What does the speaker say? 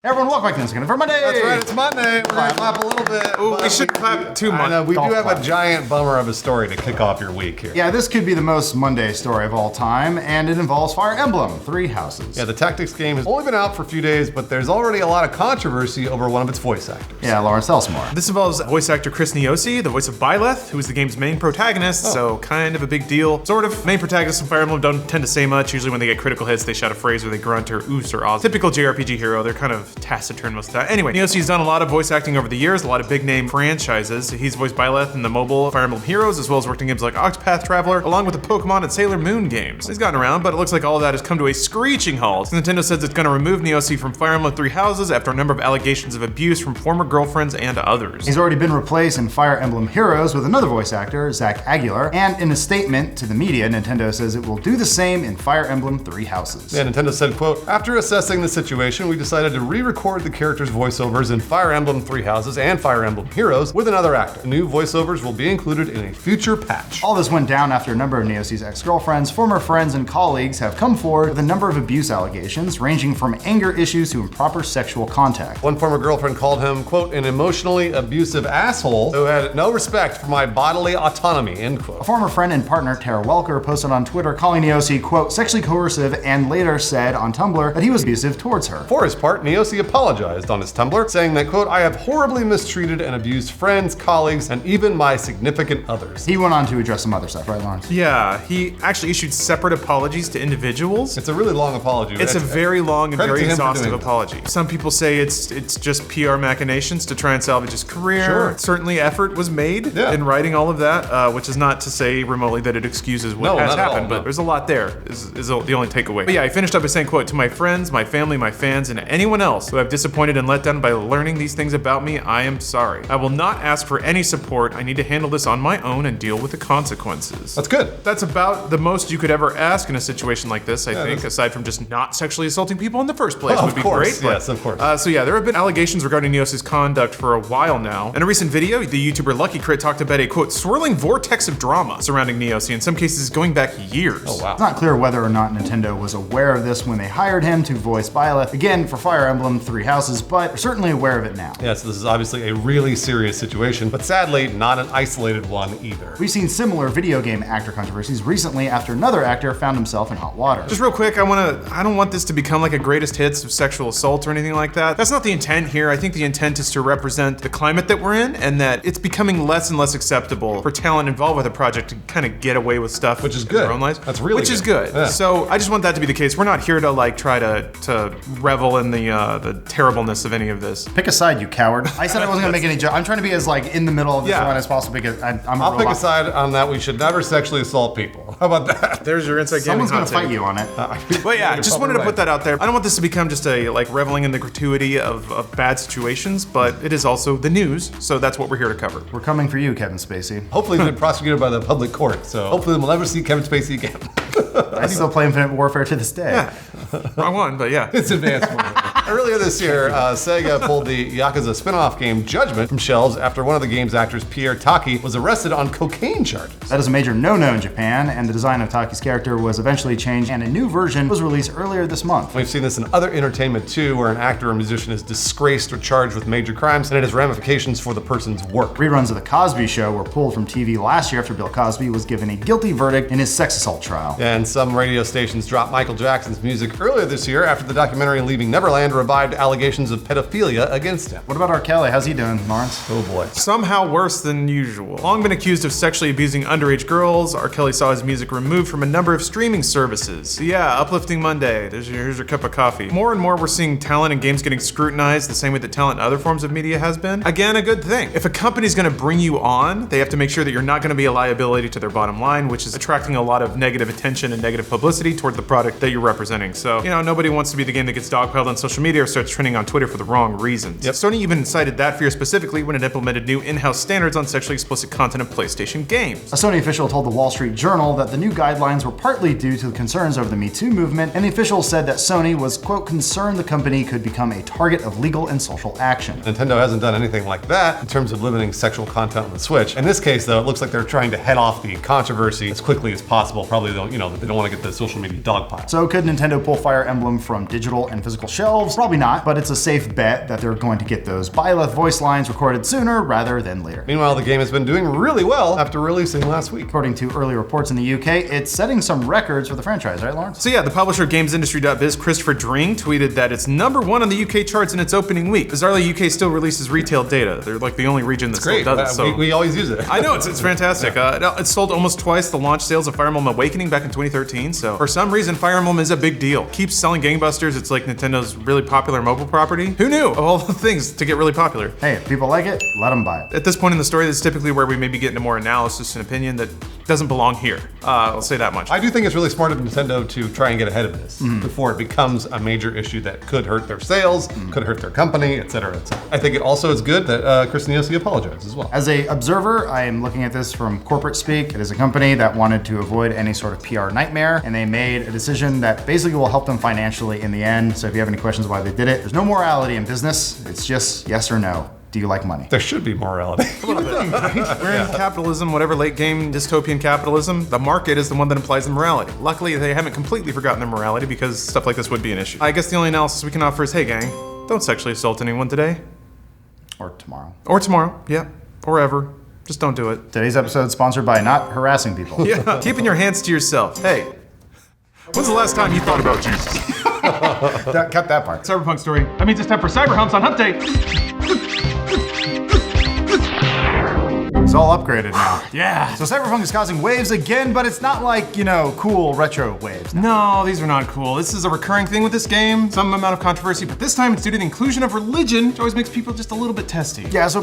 Everyone, welcome back to Instant for Monday. That's right, it's Monday. We're gonna clap a little bit. Ooh, we should clap too much. I know, we do have clap. a giant bummer of a story to kick off your week here. Yeah, this could be the most Monday story of all time, and it involves Fire Emblem, 3 Houses. Yeah, the tactics game has only been out for a few days, but there's already a lot of controversy over one of its voice actors. Yeah, Lawrence, tell us more. This involves voice actor Chris Niosi, the voice of Byleth, who is the game's main protagonist, so kind of a big deal. Sort of. Main protagonists in Fire Emblem don't tend to say much. Usually when they get critical hits, they shout a phrase or they grunt or oos or ahs. Typical JRPG hero, they're kind of taciturn most of the time. Anyway, Niosi's done a lot of voice acting over the years, a lot of big name franchises. He's voiced Byleth in the mobile Fire Emblem Heroes, as well as worked in games like Octopath Traveler, along with the Pokemon and Sailor Moon games. He's gotten around, but it looks like all of that has come to a screeching halt. Nintendo says it's going to remove Niosi from Fire Emblem 3 Houses after a number of allegations of abuse from former girlfriends and others. He's already been replaced in Fire Emblem Heroes with another voice actor, Zach Aguilar, and in a statement to the media, Nintendo says it will do the same in Fire Emblem 3 Houses. Yeah, Nintendo said, quote, "After assessing the situation, we decided to re-record the characters' voiceovers in Fire Emblem 3 Houses and Fire Emblem Heroes with another actor. New voiceovers will be included in a future patch." All this went down after a number of Niosi's ex-girlfriends, former friends, and colleagues have come forward with a number of abuse allegations, ranging from anger issues to improper sexual contact. One former girlfriend called him, quote, "an emotionally abusive asshole who had no respect for my bodily autonomy," end A quote. former friend and partner, Tara Welker, posted on Twitter calling Niosi, quote, "sexually coercive," and later said on Tumblr that he was abusive towards her. For his part, Niosi apologized on his Tumblr, saying that, quote, "I have horribly mistreated and abused friends, colleagues, and even my significant others." He went on to address some other stuff, right, Lawrence? Yeah, he actually issued separate apologies to individuals. It's a really long apology. It's a very long and Credit very to him for exhaustive doing that. apology. Some people say it's just PR machinations to try and salvage his career. Sure. Certainly effort was made Yeah. in writing all of that, which is not to say remotely that it excuses what No, has not at all, happened, no. but there's a lot there, is the only takeaway. But yeah, he finished up by saying, quote, "To my friends, my family, my fans, and anyone else who I've disappointed and let down by learning these things about me, I am sorry. I will not ask for any support. I need to handle this on my own and deal with the consequences." That's good. That's about the most you could ever ask in a situation like this, I think, that's- aside from just not sexually assaulting people in the first place, Oh, would of be course, great. but- yes, of course. So yeah, there have been allegations regarding Niosi's conduct for a while now. In a recent video, the YouTuber Lucky Crit talked about a, quote, "swirling vortex of drama surrounding Niosi, in some cases going back years." Oh, wow. It's not clear whether or not Nintendo was aware of this when they hired him to voice Byleth, again for Fire Emblem 3 Houses, but they're certainly aware of it now. Yes, this is obviously a really serious situation, but sadly, not an isolated one either. We've seen similar video game actor controversies recently after another actor found himself in hot water. Just real quick, I don't want this to become like a greatest hits of sexual assault or anything like that. That's not the intent here. I think the intent is to represent the climate that we're in and that it's becoming less and less acceptable for talent involved with a project to kind of get away with stuff. Which is in good. their own lives. That's really Which is good. good. Yeah. So I just want that to be the case. We're not here to like try to revel in the terribleness of any of this. Pick a side, you coward. I said I wasn't gonna make any joke. I'm trying to be as like in the middle of this Yeah. one as possible because I'm a I'll pick a robot. side on that. We should never sexually assault people. How about that? There's your inside gaming Someone's gonna hot fight take. you on it. But yeah, You're just wanted to probably put that out there. I don't want this to become just a like reveling in the gratuity of bad situations, but it is also the news, so that's what we're here to cover. We're coming for you, Kevin Spacey. Hopefully he's been prosecuted by the public court, so hopefully we'll never see Kevin Spacey again. I still play Infinite Warfare to this day. Yeah, wrong one, but yeah. It's advanced. Earlier this year, Sega pulled the Yakuza spin-off game Judgment from shelves after one of the game's actors, Pierre Taki, was arrested on cocaine charges. That is a major no-no in Japan, and the design of Taki's character was eventually changed, and a new version was released earlier this month. We've seen this in other entertainment too, where an actor or musician is disgraced or charged with major crimes, and it has ramifications for the person's work. Reruns of The Cosby Show were pulled from TV last year after Bill Cosby was given a guilty verdict in his sex assault trial. And some radio stations dropped Michael Jackson's music earlier this year after the documentary Leaving Neverland revived allegations of pedophilia against him. What about R. Kelly? How's he doing, Lawrence? Oh boy. Somehow worse than usual. Long been accused of sexually abusing underage girls, R. Kelly saw his music removed from a number of streaming services. So yeah, Uplifting Monday, here's your cup of coffee. More and more we're seeing talent in games getting scrutinized the same way that talent in other forms of media has been. Again, a good thing. If a company's gonna bring you on, they have to make sure that you're not gonna be a liability to their bottom line, which is attracting a lot of negative attention and negative publicity toward the product that you're representing. So, nobody wants to be the game that gets dogpiled on social media or starts trending on Twitter for the wrong reasons. Yep. Sony even cited that fear specifically when it implemented new in-house standards on sexually explicit content in PlayStation games. A Sony official told the Wall Street Journal that the new guidelines were partly due to the concerns over the Me Too movement, and the official said that Sony was, quote, concerned the company could become a target of legal and social action. Nintendo hasn't done anything like that in terms of limiting sexual content on the Switch. In this case, though, it looks like they're trying to head off the controversy as quickly as possible. Probably, they don't want to get the social media dogpile. So could Nintendo pull Fire Emblem from digital and physical shelves, Probably not, but it's a safe bet that they're going to get those Byleth voice lines recorded sooner rather than later. Meanwhile, the game has been doing really well after releasing last week. According to early reports in the UK, it's setting some records for the franchise, right, Lawrence? So yeah, the publisher GamesIndustry.biz, Christopher Dring, tweeted that it's #1 on the UK charts in its opening week. Bizarrely, UK still releases retail data. They're like the only region that still does it. So. We always use it. I know, it's fantastic. It sold almost twice the launch sales of Fire Emblem Awakening back in 2013, so for some reason, Fire Emblem is a big deal. Keeps selling gangbusters, it's like Nintendo's really popular mobile property. Who knew of all the things to get really popular? Hey, if people like it, let them buy it. At this point in the story, this is typically where we maybe get into more analysis and opinion that doesn't belong here. I'll say that much. I do think it's really smart of Nintendo to try and get ahead of this before it becomes a major issue that could hurt their sales, could hurt their company, etc., etc. I think it also is good that Chris Niosi apologized as well. As a observer, I am looking at this from corporate speak. It is a company that wanted to avoid any sort of PR nightmare, and they made a decision that basically will help them financially in the end. So if you have any questions why they did it, there's no morality in business. It's just yes or no. Do you like money? There should be morality. A little bit, right? We're in capitalism, whatever late game dystopian capitalism. The market is the one that implies the morality. Luckily, they haven't completely forgotten their morality because stuff like this would be an issue. I guess the only analysis we can offer is, hey gang, don't sexually assault anyone today. Or tomorrow. Or tomorrow, yeah. Or ever. Just don't do it. Today's episode is sponsored by not harassing people. Yeah, keeping your hands to yourself. Hey, when's the last time you thought about Jesus? Cut that part. Cyberpunk story. That means it's time for Cyber Humps on Hump Day. It's all upgraded now. Yeah. So Cyberpunk is causing waves again, but it's not like, cool retro waves. No, these are not cool. This is a recurring thing with this game. Some amount of controversy, but this time it's due to the inclusion of religion, which always makes people just a little bit testy. Yeah, so